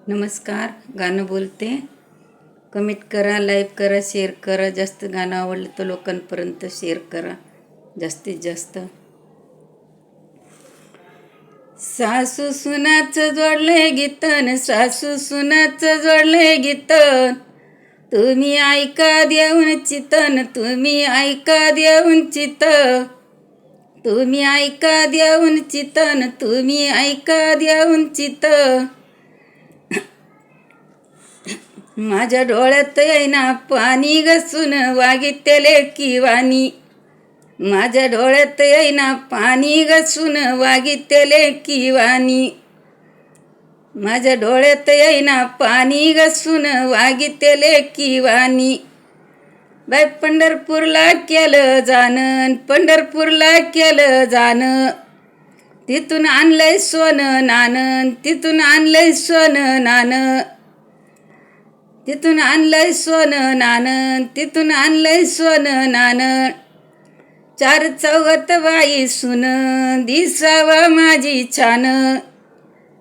नमस्कार. गाणं बोलते. कमेंट करा, लाईक करा, शेअर करा. जास्त गाणं आवडलं तर लोकांपर्यंत शेअर करा जास्तीत जास्त. सासू सुनाचं जोडलंय गीतन, सासू सुनाचं जोडलंय गीतन. तुम्ही ऐका देऊन चितन, तुम्ही ऐका देऊन चित. तुम्ही ऐका देऊन चितन, तुम्ही ऐका देऊन चित. माझ्या डोळ्यात येईना पाणी घसून वागितले की वाणी. माझ्या डोळ्यात येईना पाणी घसून वागितले की वाणी. माझ्या डोळ्यात येईना पाणी घसून वागितले की वाणी. बाय पंढरपूरला केलं जाणं, पंढरपूरला केलं जाणं. तिथून आणलंय सोनं नाणं, तिथून आणलंय सोनं नाणं. तिथून आणलंय सोनं नाणं, तिथून आणलंय सोनं नाणं. चार चौघात बाई सुन, दिसावा माझी छान.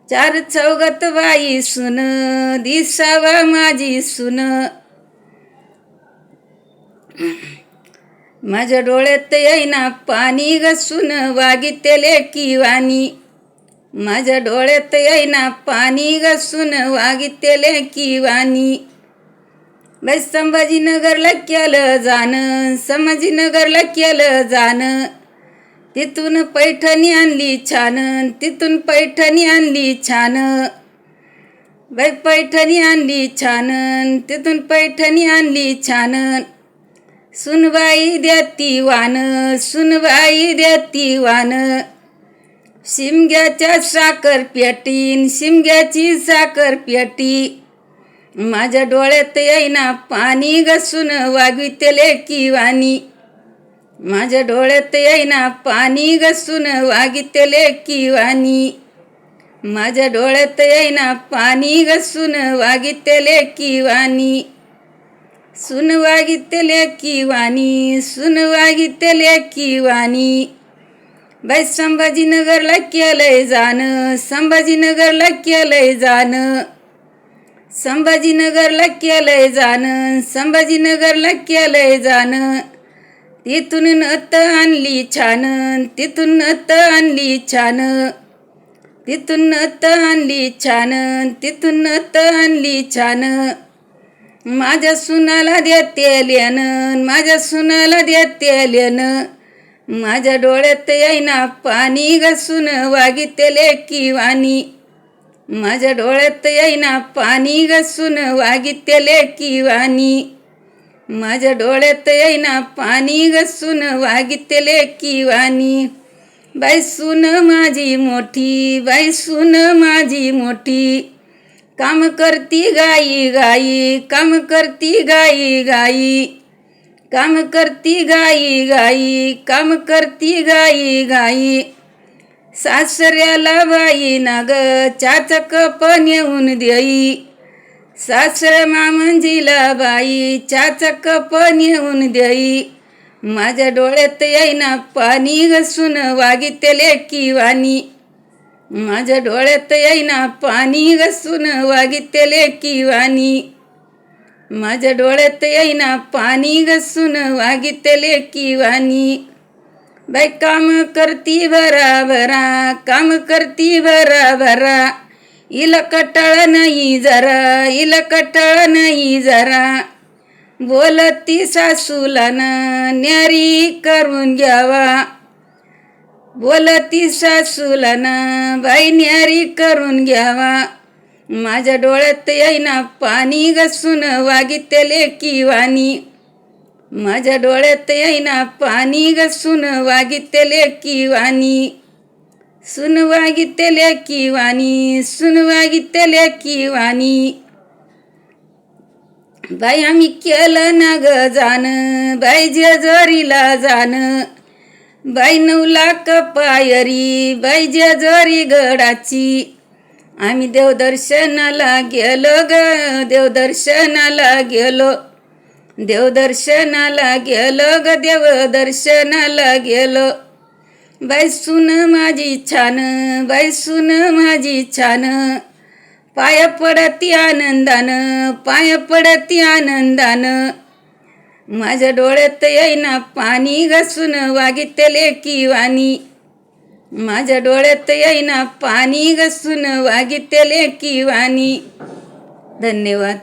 चार चौघात बाई सुन, दिसावा माझी सुन. माझ्या डोळ्यात येईना पाणी घसून वागितले की वाणी. माझ्या डोळ्यात येईना पाणी घसून वागितले की वाणी. बाई संभाजीनगरला केलं जाणं, संभाजीनगरला केलं जाणं. तिथून पैठणी आणली छान, तिथून पैठणी आणली छान. बाई पैठणी आणली छान, तिथून पैठणी आणली छान. सुनबाई देती वान, सुनबाई देती वान. शिमग्याच्या साखर पेटीन, शिमग्याची साखर पेटी. माझ्या डोळ्यात येईना पाणी घसून वागितले की वाणी. माझ्या डोळ्यात येईना पाणी घसून वागितले की वाणी. माझ्या डोळ्यात येईना पाणी घसून वागितले की वाणी. सुन वागितले की वाणी, सुन वागितले की वाणी. बाई संभाजीनगरला केलंय जाणं, संभाजीनगरला केलंय जाणं. संभाजीनगरला केलंय जाणं, संभाजीनगरला केलंय जाणं. तिथून नथ आणली छान, तिथून नथ आणली छान. तिथून नथ आणली छान, तिथून नथ आणली छान. माझ्या सुनाला देते लेणं, माझ्या सुनाला देते लेणं. माझ्या डोळ्यात येईना पाणी घसून वागितले की वाणी. माझ्या डोळ्यात येईना पाणी घसून वागितले की वाणी. माझ्या डोळ्यात येईना पाणी घसून वागितले की वाणी. बाई सून माझी मोठी, बाई सून माझी मोठी. काम करती गाई गाई, काम करती गाई गाई. काम करती गाई गाई, काम करती गाई गाई. सासऱ्याला बाई ना ग चाचक पण येऊन देई. सासऱ्या मामंजीला बाई चाचक पण येऊन देई. माझ्या डोळ्यात येईना पाणी घसून वागितले की वाणी. माझ्या डोळ्यात येईना पाणी घसून वागितले की वाणी. माझ्या डोळ्यात येईना पाणी घसून वागितले की वाणी. बाई काम करती भरा भरा, काम करती भरा भरा. इला कटाळ नाही जरा, इला कटाळ नाही जरा. बोलती सासूला ना न्यारी करून घ्यावा. बोलती सासूला ना बाई न्यारी करून घ्यावा. माझ्या डोळ्यात येईना पाणी घसून वागितले की वाणी. माझ्या डोळ्यात येईना पाणी घसून वागितले की वाणी. सुन वागितले की वाणी, सुन वागितले की वाणी. बाई आम्ही केलं ना ग जाणं, बाई जेजुरीला जाणं. बाई 9 लाख पायरी, बाई जेजुरी गडाची. आम्ही देवदर्शनाला गेलो ग, देवदर्शनाला गेलो. देवदर्शनाला गेलो ग, देवदर्शनाला गेलो. बाई सून माझी छान, बाई सून माझी छान. पाय पडती आनंदानं, पाय पडती आनंदानं, माझ्या डोळ्यात येईना पाणी घासून वागितले की वाणी, माझ्या डोळ्यात येईना पाणी घासून वागितले की वाणी. धन्यवाद.